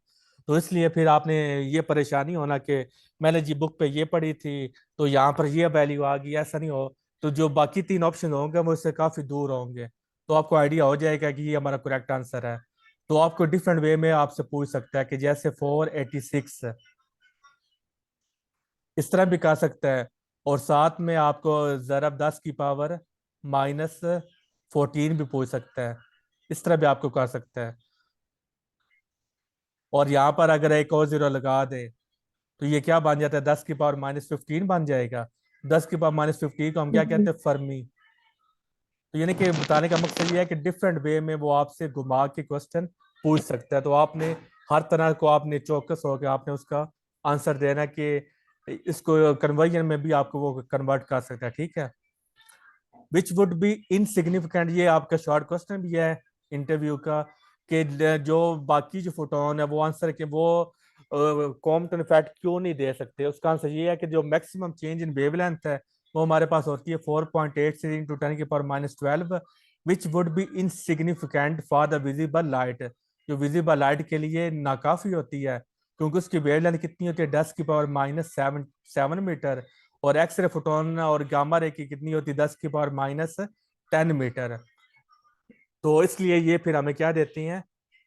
Speaker 1: तो इसलिए फिर आपने ये परेशानी होना कि मैंने जी बुक पे ये पढ़ी थी तो यहाँ पर ये वैल्यू आ गई, ऐसा नहीं हो। तो जो बाकी तीन ऑप्शन होंगे वो इससे काफी दूर होंगे, तो आपको आइडिया हो जाएगा कि ये हमारा करेक्ट आंसर है। तो आपको डिफरेंट वे में आपसे पूछ सकता है कि जैसे 486 इस तरह भी कर सकता है, और साथ में आपको ज़रब 10 की पावर -14 भी पूछ सकता है, इस तरह भी आपको कर सकता है। और यहाँ पर अगर एक और जीरो लगा दे तो ये क्या बन जाता है, 10 की पावर -15 बन जाएगा। 10 की पावर -15 को हम क्या कहते
Speaker 2: जी।
Speaker 1: हैं, फर्मी। तो यानी कि बताने का मकसद ये है कि डिफरेंट वे में वो आपसे घुमा के क्वेश्चन पूछ सकता है, तो आपने हर तरह को आपने चौकस हो के आपने उसका आंसर देना कि इसको कन्वर्जन में भी आपको वो कन्वर्ट कर सकता है, ठीक है। विच वुड बी इनसिग्निफिकेंट, ये आपका शॉर्ट क्वेश्चन भी है इंटरव्यू का, कि जो बाकी जो फोटोन है वो आंसर के वो कॉम्पटन इफेक्ट क्यों नहीं दे सकते। उसका आंसर ये है कि जो मैक्सिमम चेंज इन वेवलेंथ है वो हमारे पास होती है 4.86 इंटू 10 की power -12, which would be insignificant for the visible light, जो विजिबल लाइट के लिए नाकाफी होती है, क्योंकि उसकी वेवलेंथ कितनी होती है, 10 की पावर -7 मीटर। और एक्सरे फोटोन और गामा रे की कितनी होती है, 10 की पावर -10 मीटर। तो इसलिए ये फिर हमें क्या देती हैं,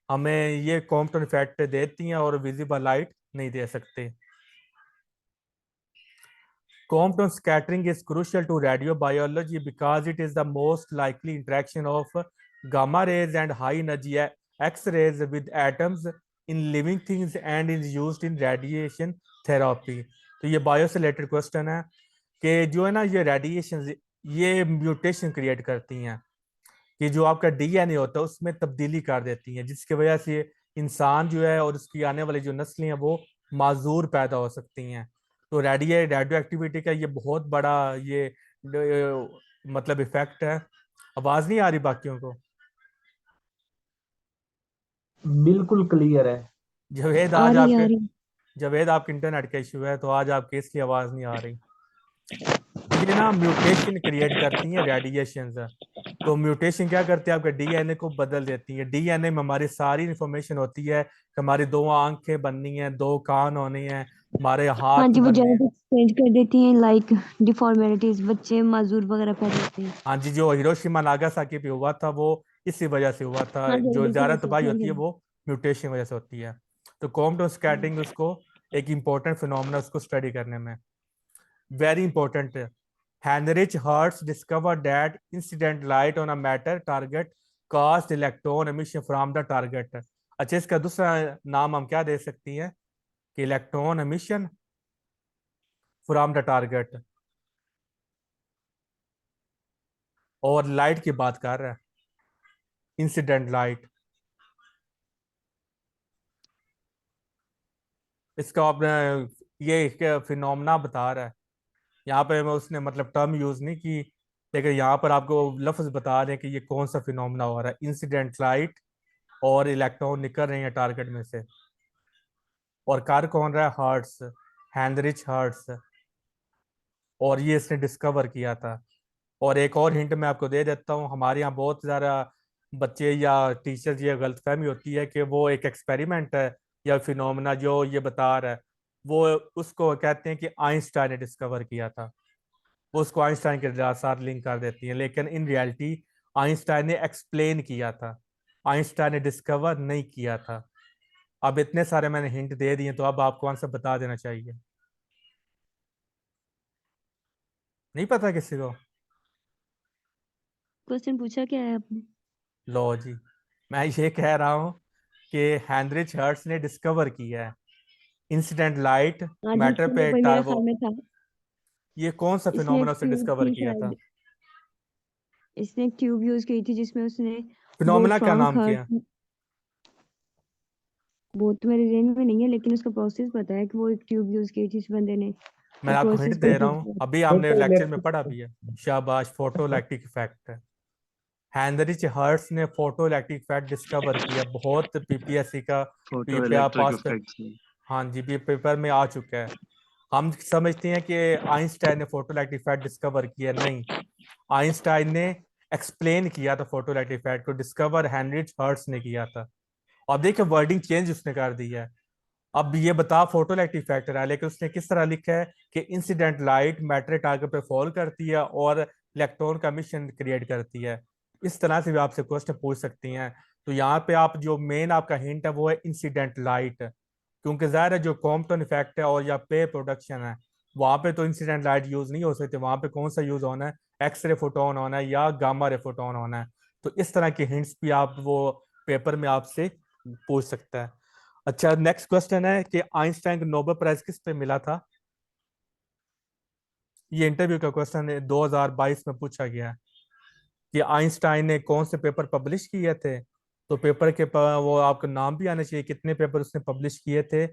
Speaker 1: हमें ये कॉम्पटन इफेक्ट देती हैं और विजिबल लाइट नहीं दे सकते। Compton scattering is crucial to radiobiology because it is the most likely interaction of gamma rays and high energy X-rays with atoms in living things and is used in radiation therapy। तो ये bio से related question है कि जो है ना ये radiation ये म्यूटेशन क्रिएट करती हैं, कि जो आपका डीएनए होता है उसमें तब्दीली कर देती हैं, जिसकी वजह से इंसान जो है और उसकी आने वाली जो नस्लें हैं वो माजूर पैदा हो सकती हैं। तो रेडियो एक्टिविटी का ये बहुत बड़ा ये मतलब इफेक्ट है। आवाज नहीं आ रही बाकियों को?
Speaker 3: बिल्कुल क्लियर है।
Speaker 1: जवेद
Speaker 2: आ
Speaker 1: आज
Speaker 2: रही
Speaker 1: आपके
Speaker 2: आ रही।
Speaker 1: जवेद आपके इंटरनेट का इशू है, तो आज आपकी इसलिए आवाज नहीं आ रही। ये ना म्यूटेशन क्रिएट करती हैं रेडिएशन। तो म्यूटेशन क्या करती है, आपके डीएनए को बदल देती है। डीएनए में हमारी सारी इंफॉर्मेशन होती है कि हमारी दो आंखें बननी है, दो कान होने हैं, हमारे
Speaker 2: हाँ
Speaker 1: हाथ
Speaker 2: जी, वो
Speaker 1: बनने हैं।
Speaker 2: जेनेटिक्स चेंज कर देती हैं, लाइक डिफॉर्मेलिटीज, बच्चे माजूर वगैरह पैदा होते हैं।
Speaker 1: हाँ जी, जो हिरोशिमा नागासाकी पे हुआ था वो इसी वजह से हुआ था,
Speaker 2: हाँ जी,
Speaker 1: जो
Speaker 2: बिल्कुल
Speaker 1: ज्यादा
Speaker 2: ऐसे
Speaker 1: तबाही
Speaker 2: हाँ
Speaker 1: होती
Speaker 2: जी।
Speaker 1: है वो म्यूटेशन वजह से होती है। तो कॉम्पटन स्कैटरिंग उसको एक इम्पोर्टेंट फिनोमेना उसको स्टडी करने में वेरी इंपॉर्टेंट है। Heinrich Hertz discovered that incident light on a matter target caused electron emission from the target। अच्छा, इसका दूसरा नाम हम क्या दे सकती हैं कि electron emission from the target, और लाइट की बात कर रहा है, इंसिडेंट लाइट। इसका आपने ये एक फिनोमेना बता रहा है, यहाँ पे मैं उसने मतलब टर्म यूज नहीं की, लेकिन यहाँ पर आपको लफ्ज बता रहे हैं कि ये कौन सा फिनोमेना हो रहा है, इंसिडेंट लाइट और इलेक्ट्रॉन निकल रहे हैं टारगेट में से। और कार कौन रहा है, हर्ट्स, हेनरिच हर्ट्स, और ये इसने डिस्कवर किया था। और एक और हिंट मैं आपको दे देता हूँ, हमारे यहाँ बहुत ज़्यादा बच्चे या टीचर्स ये गलतफहमी होती है कि वो एक एक्सपेरिमेंट है या फिनोमेना जो ये बता रहा है वो उसको कहते हैं कि आइंस्टाइन ने डिस्कवर किया था, वो उसको आइंस्टाइन के साथ लिंक कर देती हैं, लेकिन इन रियलिटी आइंस्टाइन ने एक्सप्लेन किया था, आइंस्टाइन ने डिस्कवर नहीं किया था। अब इतने सारे मैंने हिंट दे दिए तो अब आपको आंसर बता देना चाहिए। नहीं पता किसी को?
Speaker 2: क्वेश्चन पूछा क्या है आपने?
Speaker 1: लो जी, मैं ये कह रहा हूँ कि हेनरिच हर्ट्स ने डिस्कवर किया है इंसिडेंट लाइट
Speaker 2: हाँ जी,
Speaker 1: मैटर
Speaker 2: इसमें
Speaker 1: पे
Speaker 2: वही मेरा
Speaker 1: टार्गो।
Speaker 2: ख्याल में था।
Speaker 1: ये कौन सा
Speaker 2: इसने
Speaker 1: फिनोमेना
Speaker 2: एक
Speaker 1: उसने
Speaker 2: ट्यूब
Speaker 1: डिस्कवर
Speaker 2: थी
Speaker 1: किया था?
Speaker 2: शायद, इसने एक ट्यूब यूज की थी जिसमें उसने वो
Speaker 1: फिनोमेना क्या
Speaker 2: फ्रैंक
Speaker 1: नाम किया?
Speaker 2: हर्ट, वो तो मेरे ज़हन में नहीं है, लेकिन उसका प्रोसेस पता है कि वो एक ट्यूब यूज की थी इस बंदे ने।
Speaker 1: मैं
Speaker 2: वो
Speaker 1: आपको हिंट
Speaker 2: प्रोसेस
Speaker 1: दे रहा
Speaker 2: कंप्लीट
Speaker 1: हूँ,
Speaker 2: किया।
Speaker 1: अभी हमने
Speaker 3: फोटो
Speaker 1: लेक्चर में पढ़ा
Speaker 3: इलेक्ट्रिक।
Speaker 1: भी है। शाबाश, photo electric effect. Heinrich Hertz ने फोटो इलेक्ट्रिक इफेक्ट डिस्कवर किया, बहुत पीपीएससी का
Speaker 4: फोटो
Speaker 1: पीपीआर
Speaker 4: इलेक्ट्रिक
Speaker 1: पास कर।
Speaker 4: इफेक्ट्स।
Speaker 1: हाँ जी, भी पेपर में आ चुका है। हम समझते हैं कि आइंस्टाइन ने फोटोइलेक्ट्रिक इफेक्ट डिस्कवर किया, नहीं। आइंस्टाइन ने एक्सप्लेन किया था फोटोइलेक्ट्रिक इफेक्ट को, डिस्कवर हेनरिच हर्ट्ज ने किया था। और देखिए वर्डिंग चेंज उसने कर दी है। अब ये बता फोटोइलेक्ट्रिक इफेक्ट रहा है, लेकिन उसने किस तरह लिखा है कि इंसिडेंट लाइट मैटर टारगेट पे फॉल करती है और इलेक्ट्रॉन का मिशन क्रिएट करती है। इस तरह से भी आपसे क्वेश्चन पूछ सकती हैं। तो यहाँ पे आप जो मेन आपका हिंट है वो है इंसिडेंट लाइट, क्योंकि जाहिर है जो कॉम्पटन इफेक्ट है और या पे प्रोडक्शन है, वहां पे तो इंसिडेंट लाइट यूज नहीं हो सकती। वहां पे कौन सा यूज होना है, एक्सरे फोटोन होना है या गामा रे फोटोन होना है। तो इस तरह के हिंट्स भी आप वो पेपर में आपसे पूछ सकता है। अच्छा, नेक्स्ट क्वेश्चन है कि आइंस्टाइन को नोबेल प्राइज किस पे मिला था। ये इंटरव्यू का क्वेश्चन है, 2022 में पूछा गया है कि आइंस्टाइन ने कौन से पेपर पब्लिश किए थे। तो पेपर के वो आपका नाम भी आना चाहिए, कितने पेपर उसने पब्लिश किए थे।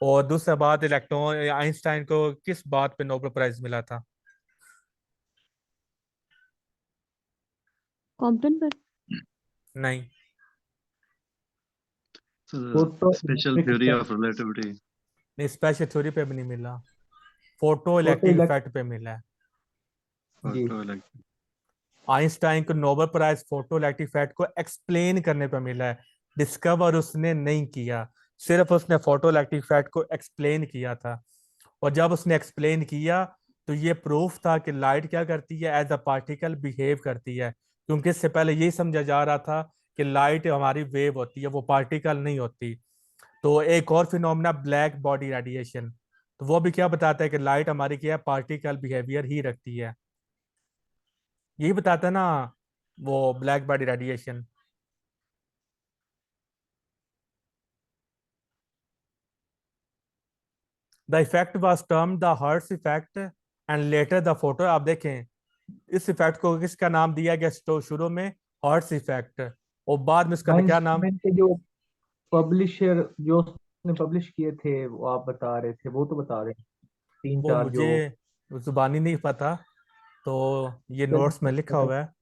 Speaker 1: और दूसरा बात, इलेक्ट्रॉन आइंस्टाइन को किस बात पे नोबेल प्राइज मिला था।
Speaker 2: कॉम्पटन पर।
Speaker 1: नहीं,
Speaker 3: photo
Speaker 4: special
Speaker 3: electric
Speaker 4: theory
Speaker 3: effect.
Speaker 4: Of relativity.
Speaker 1: नहीं स्पेशल थ्योरी पे भी नहीं मिला, photo
Speaker 3: photo
Speaker 1: electric
Speaker 3: elect
Speaker 1: effect पे मिला है।
Speaker 3: जी।
Speaker 4: Photo electric.
Speaker 1: आइंस्टाइन को Nobel prize photo electric effect को एक्सप्लेन करने पर मिला है, डिस्कवर उसने नहीं किया। सिर्फ उसने फोटो इलेक्ट्रिक इफेक्ट को एक्सप्लेन किया था। और जब उसने एक्सप्लेन किया तो ये प्रूफ था कि लाइट क्या करती है, एज अ पार्टिकल बिहेव करती है। क्योंकि इससे पहले यही समझा जा रहा था कि लाइट हमारी वेव होती है, वो पार्टिकल नहीं होती। तो एक और फिनोमेना ब्लैक बॉडी रेडिएशन, तो वो भी क्या बताता है कि लाइट हमारी क्या है, पार्टिकल बिहेवियर ही रखती है। यही बताता है ना वो black body radiation. The effect was termed the hertz effect and later the photo. आप देखें इस इफेक्ट को किसका नाम दिया गया, तो शुरू में हर्ट्ज इफेक्ट, और बाद में इसका क्या नाम।
Speaker 3: आइंस्टाइन के जो पब्लिशर जो उसने पब्लिश किए थे वो आप बता रहे थे, वो तो बता रहे हैं तीन
Speaker 1: वो
Speaker 3: चार
Speaker 1: मुझे
Speaker 3: जो।
Speaker 1: जुबानी नहीं पता, तो ये नोट्स में लिखा हुआ है।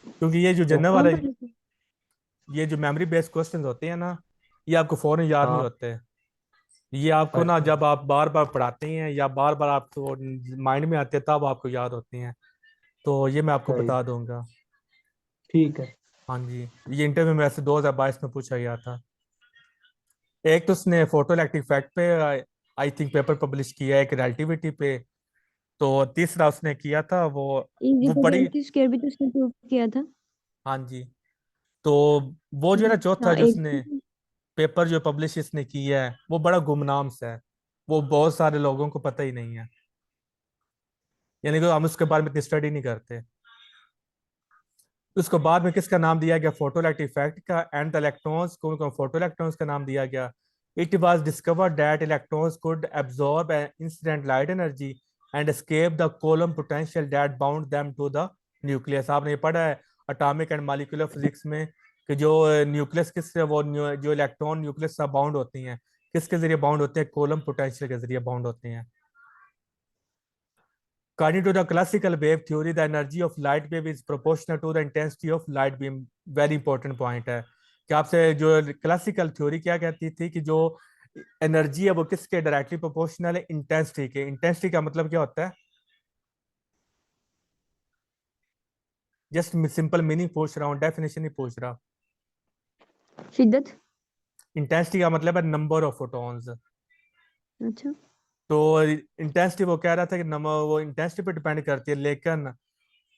Speaker 1: क्योंकि ये जो जनरल
Speaker 3: ओके।
Speaker 1: वाले,
Speaker 2: कौन सा लिखा?
Speaker 1: ये जो मेमोरी बेस्ड क्वेश्चंस होते हैं ना, ये आपको फौरन याद नहीं
Speaker 3: हाँ।
Speaker 1: होते। ये आपको ना
Speaker 3: अच्छा।
Speaker 1: जब आप बार बार पढ़ाते हैं या बार बार आपको माइंड में आते हैं तब आपको याद होती हैं। तो ये मैं आपको
Speaker 3: सही।
Speaker 1: बता दूंगा।
Speaker 3: ठीक है।
Speaker 1: हाँ जी, ये इंटरव्यू में ऐसे 2022 में पूछा गया था। एक तो उसने फोटो इलेक्ट्रिक इफेक्ट पे आई थिंक पेपर पब्लिश किया है, एक रिलेटिविटी पे। तो तीसरा उसने किया था वो बड़ी।
Speaker 2: इनडिफिशिएंसी स्क्वायर भी तो उसने प्रूव किया था।
Speaker 1: हाँ जी। तो वो जो है ना चौथा
Speaker 2: हाँ
Speaker 1: जो उसने
Speaker 2: एक।
Speaker 1: पेपर जो पब्लिश इसने किया है वो बड़ा गुमनाम सा है, वो बहुत सारे लोगों को पता ही नहीं है। यानी कि हम उसके बारे में इतनी स्टडी नहीं करते। उसको बाद में किसका नाम दिया गया, फोटो इलेक्ट्रिक इफेक्ट का, एंड द इलेक्ट्रॉन्स को फोटो इलेक्ट्रॉन्स का नाम दिया गया। It was discovered that electrons could absorb incident light energy and escape the Coulomb potential that bound them to the nucleus. आपने ये पढ़ा है एटॉमिक एंड मॉलिक्यूलर फिजिक्स में कि जो न्यूक्लियस किससे वो जो इलेक्ट्रॉन न्यूक्लियस से बाउंड होती हैं, किसके जरिए बाउंड होते हैं, कोलम पोटेंशियल के जरिए बाउंड होते हैं। According to the classical wave theory, the energy of light wave is proportional to the intensity of light beam. Very important point है कि आपसे जो क्लासिकल थ्योरी क्या कहती थी कि जो एनर्जी है वो किसके डायरेक्टली प्रोपोर्शनल है, इंटेंसिटी के। इंटेंसिटी का मतलब क्या होता है, जस्ट सिंपल मीनिंग पूछ रहा हूँ, डेफिनेशन नहीं पूछ रहा।
Speaker 2: शिद्दत।
Speaker 1: इंटेंसिटी का मतलब है नंबर ऑफ फोटॉन्स।
Speaker 2: अच्छा।
Speaker 1: तो इंटेंसिटी वो कह रहा था कि नंबर वो इंटेंसिटी पे डिपेंड करती है, लेकिन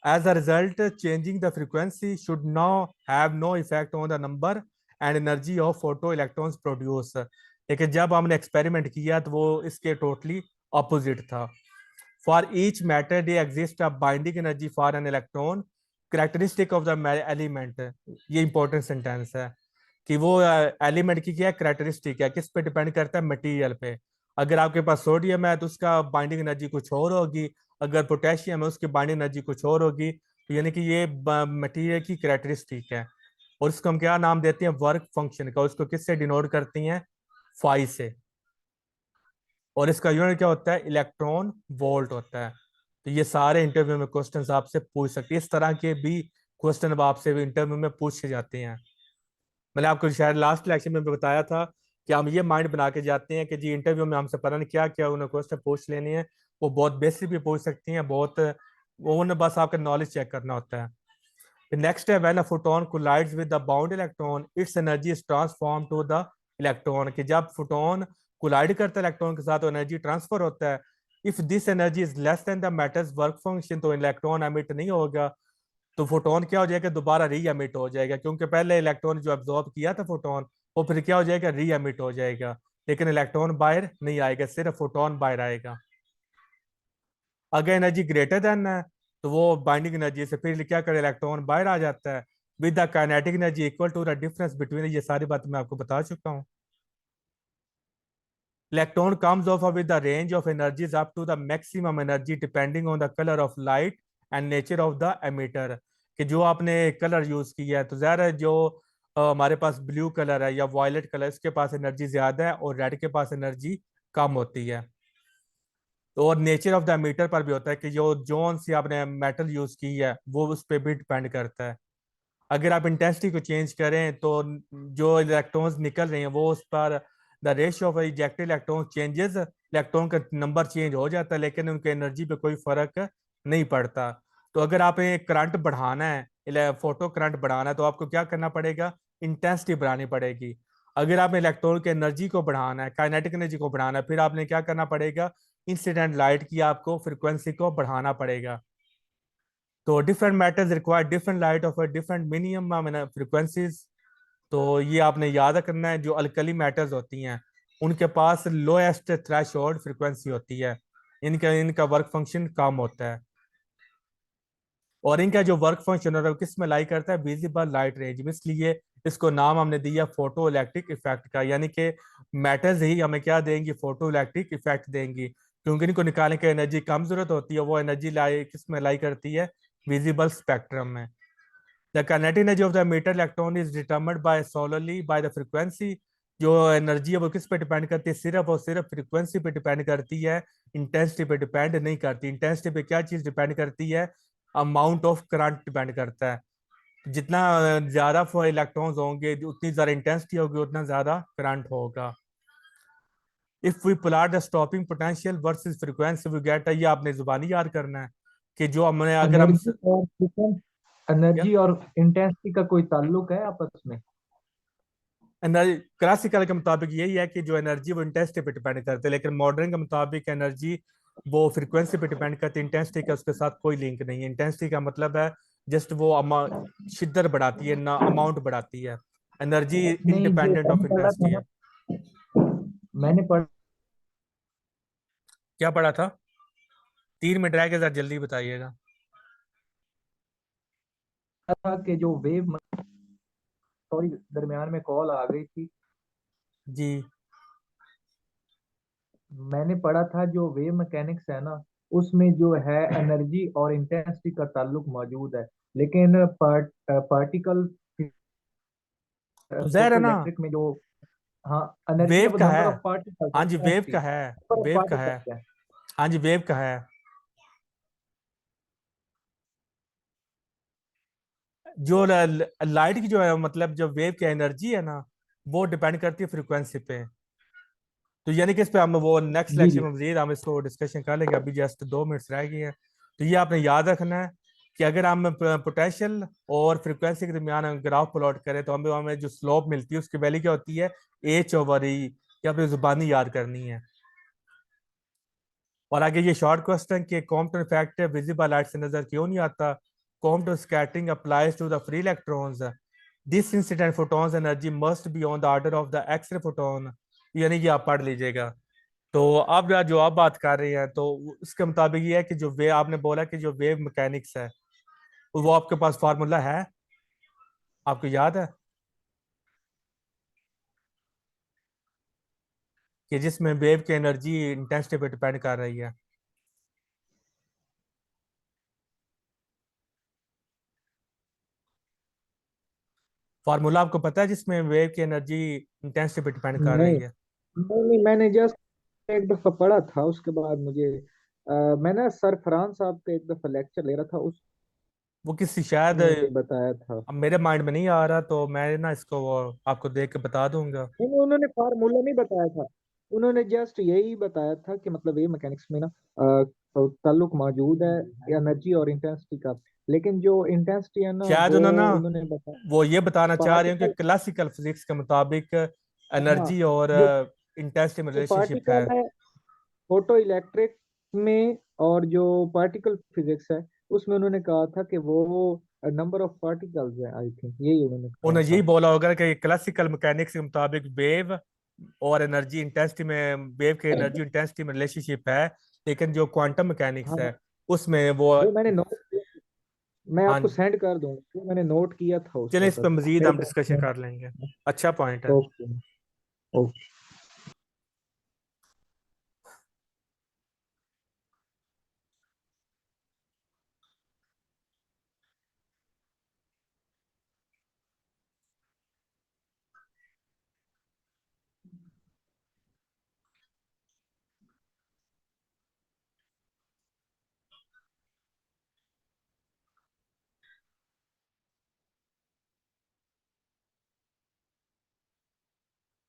Speaker 1: as a result, changing the frequency should now have no effect on the number and energy of photoelectrons produced। लेकिन जब हमने एक्सपेरिमेंट किया तो वो इसके टोटली ऑपोजिट था। For each matter they exist a binding energy for an electron characteristic of the element. ये important sentence है कि वो एलिमेंट की क्या कैरेक्टरिस्टिक है, किस पे डिपेंड करता है, मटेरियल पे। अगर आपके पास सोडियम है तो उसका बाइंडिंग एनर्जी कुछ और होगी, अगर पोटेशियम है उसकी बाइंडिंग एनर्जी कुछ और होगी। तो यानी कि ये मटेरियल की कैरेक्टरिस्टिक है। और इसको हम क्या नाम देते हैं, वर्क फंक्शन का। उसको किससे डिनोट करती हैं, फाई से। और इसका यूनिट क्या होता है, इलेक्ट्रॉन वोल्ट होता है। तो ये सारे इंटरव्यू में क्वेश्चंस आपसे पूछ सकते हैं, इस तरह के भी क्वेश्चन अब आपसे इंटरव्यू में पूछे जाते हैं। मैंने आपको शायद लास्ट लेक्चर में बताया था कि हम ये माइंड बना के जाते हैं कि जी इंटरव्यू में हमसे पता नहीं क्या क्या उन्हें क्वेश्चन पूछ लेने हैं। वो बहुत बेसिक भी पूछ सकती हैं, बहुत वो उन्हें बस आपका नॉलेज चेक करना होता है। The next step, when a photon collides with the bound electron, its energy is transformed to the electron। कि जब फोटोन कोलाइड करता है इलेक्ट्रॉन के साथ तो एनर्जी ट्रांसफर होता है। If this energy is less than the matters work function, तो इलेक्ट्रॉन एमिट नहीं होगा। तो फोटोन क्या हो जाएगा, दोबारा री एमिट हो जाएगा, क्योंकि पहले इलेक्ट्रॉन जो एब्जॉर्ब किया था फोटोन, वो फिर क्या हो जाएगा, री एमिट हो जाएगा। लेकिन इलेक्ट्रॉन बाहर नहीं आएगा, सिर्फ फोटोन बाहर आएगा। अगर एनर्जी ग्रेटर देन है तो वो बाइंडिंग एनर्जी से फिर क्या करे, इलेक्ट्रॉन बाहर आ जाता है। With the kinetic energy equal to the difference between, ये सारी बात मैं आपको बता चुका हूँ। Electron comes off with the range of energies up to the maximum energy depending on the colour of light and nature of the emitter. कि जो आपने कलर यूज किया है तो ज़ाहिर है जो हमारे पास ब्लू कलर है या वायलेट कलर, इसके पास एनर्जी ज्यादा है और रेड के पास एनर्जी कम होती है। तो और नेचर ऑफ द मीटर पर भी होता है कि जो जोन सी आपने मेटल यूज की है वो उस पर भी डिपेंड करता है। अगर आप इंटेंसिटी को चेंज करें तो जो इलेक्ट्रॉन्स निकल रहे हैं वो उस पर the ratio of ejected electron changes, electron का नंबर चेंज हो जाता है लेकिन उनके एनर्जी पे कोई फर्क नहीं पड़ता। तो अगर आप एक करंट बढ़ाना है, फोटो करंट बढ़ाना है, तो आपको क्या करना पड़ेगा, इंटेंसिटी बढ़ानी पड़ेगी। अगर आपने इलेक्ट्रॉन की एनर्जी को बढ़ाना है, काइनेटिक एनर्जी को बढ़ाना है, फिर आपने क्या करना पड़ेगा, इंसिडेंट लाइट की आपको फ्रिक्वेंसी को बढ़ाना पड़ेगा। तो different matters require different light of different minimum frequencies. तो ये आपने याद रखना है, जो अल्कली मैटर्स होती हैं उनके पास लोएस्ट थ्रेशोल्ड फ्रिक्वेंसी होती है, इनका इनका वर्क फंक्शन कम होता है। और इनका जो वर्क फंक्शन होता है वो किस में लाई करता है, विजिबल लाइट रेंज में, इसलिए इसको नाम हमने दिया फोटो इलेक्ट्रिक इफेक्ट का। यानी कि मैटर्स ही हमें क्या देंगी, फोटो इलेक्ट्रिक इफेक्ट देंगी, क्योंकि इनको निकालने की एनर्जी कम जरूरत होती है। वो एनर्जी लाई किस में लाई करती है, विजिबल स्पेक्ट्रम में। The kinetic energy of the emitted electron is determined by solely by the frequency. जो एनर्जी है वो किस पे डिपेंड करती है, सिर्फ और सिर्फ फ्रीक्वेंसी पे डिपेंड करती है, इंटेंसिटी पे डिपेंड नहीं करती। इंटेंसिटी पे क्या चीज डिपेंड करती है, अमाउंट ऑफ करंट डिपेंड करता है। जितना ज्यादा इलेक्ट्रॉन्स होंगे उतनी ज्यादा इंटेंसिटी होगी, उतना ज्यादा करंट होगा। If we plot the stopping potential versus frequency we get, ये आपने जुबानी याद करना है कि जो हमने अगर हम
Speaker 3: एनर्जी और फ्रीक्वेंसी, एनर्जी और इंटेंसिटी का कोई ताल्लुक है आपस में?
Speaker 1: एनर्जी क्लासिकल के मुताबिक यही है कि जो एनर्जी वो इंटेंसिटी पे डिपेंड करती है, लेकिन मॉडर्न के मुताबिक एनर्जी वो फ्रीक्वेंसी पे डिपेंड करती है। इंटेंसिटी का उसके साथ कोई लिंक नहीं है। इंटेंसिटी का मतलब है जस्ट वो शिद्दत बढ़ाती है ना अमाउंट बढ़ाती है। एनर्जी
Speaker 3: नहीं, जो
Speaker 1: इंडिपेंडेंट ऑफ
Speaker 3: मैंने पढ़ा था
Speaker 1: इंटेंसिटी
Speaker 3: ना,
Speaker 1: है।
Speaker 3: मैंने पढ़ा
Speaker 1: क्या पढ़ा था, 3 मिनट रह के जरा जल्दी बताइएगा।
Speaker 3: था कि जो वेव, सॉरी दरमियान में कॉल आ गई थी।
Speaker 1: जी
Speaker 3: मैंने पढ़ा था जो वेव मैकेनिक्स है ना, उसमें जो है एनर्जी और इंटेंसिटी का ताल्लुक मौजूद है। लेकिन पार्टिकल
Speaker 1: तो जहर है
Speaker 3: फोटो
Speaker 1: ना,
Speaker 3: इलेक्ट्रिक में जो, हाँ, एनर्जी है
Speaker 1: वेव
Speaker 3: वो
Speaker 1: का है।
Speaker 3: नंबर ऑफ पार्टिकल्स,
Speaker 1: हाँ जी वेव
Speaker 3: इंटेंसिटी
Speaker 1: का है,
Speaker 3: नंबर ऑफ
Speaker 1: वेव का है।
Speaker 3: पार्टिकल्स है।
Speaker 1: हाँ जी वेव का है। जो लाइट की जो है मतलब जो वेव की एनर्जी है ना, वो डिपेंड करती है फ्रीक्वेंसी पे। तो यानी कि इस पे हम वो नेक्स्ट
Speaker 3: जी
Speaker 1: लेक्चर
Speaker 3: जी।
Speaker 1: में मजीद हम इसको डिस्कशन कर लेंगे, अभी जस्ट 2 मिनट्स रह गए हैं। तो ये आपने याद रखना है कि अगर हम पोटेंशियल और फ्रीक्वेंसी के दरमियान ग्राफ प्लॉट करें तो हमें हमें जो स्लोप मिलती है उसकी वैल्यू क्या होती है, H/E। ये आपने जुबानी याद करनी है। और आगे ये शॉर्ट क्वेश्चन कि कॉम्पटन इफेक्ट विजिबल लाइट से नजर क्यों नहीं आता। Compton scattering applies to the free electrons. This incident photons energy must be on the order of the X ray photon. यानी कि आप पढ़ लीजिएगा। तो अब जो आप बात कर रहे हैं तो उसके मुताबिक ये है कि जो वे आपने बोला कि जो वेव मैकेनिक्स है वो आपके पास फार्मूला है, आपको याद है, कि जिसमें वेव की एनर्जी इंटेंसिटी पे डिपेंड कर रही है। फार्मूला आपको पता है जिसमें वेव की एनर्जी इंटेंसिटी पे डिपेंड कर
Speaker 3: नहीं
Speaker 1: रही है।
Speaker 3: नहीं, मैंने जस्ट एक दफा पढ़ा था, उसके बाद मुझे मैं ना सर फरहान साहब का एक दफा लेक्चर ले रहा था,
Speaker 1: वो किसी शायद
Speaker 3: नहीं नहीं, बताया था।
Speaker 1: अब मेरे माइंड में नहीं आ रहा, तो मैं ना इसको वो आपको देख के बता दूंगा।
Speaker 3: नहीं नहीं, उन्होंने फार्मूला नहीं बताया था। उन्होंने जस्ट यही बताया था कि मतलब ये मैकेनिक्स में ना ताल्लुक मौजूद है एनर्जी और इंटेंसिटी का। लेकिन जो इंटेंसिटी है ना
Speaker 1: शायद
Speaker 3: वो
Speaker 1: उन्होंने
Speaker 3: उन्होंने बताया
Speaker 1: वो ये बताना चाह रहे हो कि
Speaker 3: पार्टिकल।
Speaker 1: क्लासिकल फिजिक्स के मुताबिक
Speaker 3: हाँ,
Speaker 1: एनर्जी और
Speaker 3: जो
Speaker 1: इंटेंसिटी में
Speaker 3: जो
Speaker 1: रिलेशनशिप है।
Speaker 3: पार्टिकल है फोटो इलेक्ट्रिक में, और जो पार्टिकल फिजिक्स है उसमें उन्होंने कहा था कि वो नंबर ऑफ पार्टिकल्स है, आई थिंक यही उन्होंने कहा
Speaker 1: उन्होंने यही
Speaker 3: था।
Speaker 1: बोला होगा कि क्लासिकल मैकेनिक्स के मुताबिक वेव और एनर्जी इंटेंसिटी में, वेव के एनर्जी इंटेंसिटी में रिलेशनशिप है, लेकिन जो क्वांटम मैकेनिक्स
Speaker 3: हाँ,
Speaker 1: है उसमें वो।
Speaker 3: वो मैंने नोट, मैं आपको
Speaker 1: हाँ,
Speaker 3: सेंड कर दूंगा, वो मैंने नोट किया था उस
Speaker 1: चलिए इस पर
Speaker 3: वक्त।
Speaker 1: मजीद
Speaker 3: मेरे
Speaker 1: हम डिस्कशन
Speaker 3: पास।
Speaker 1: कर लेंगे। अच्छा पॉइंट है।
Speaker 3: ओके। ओके।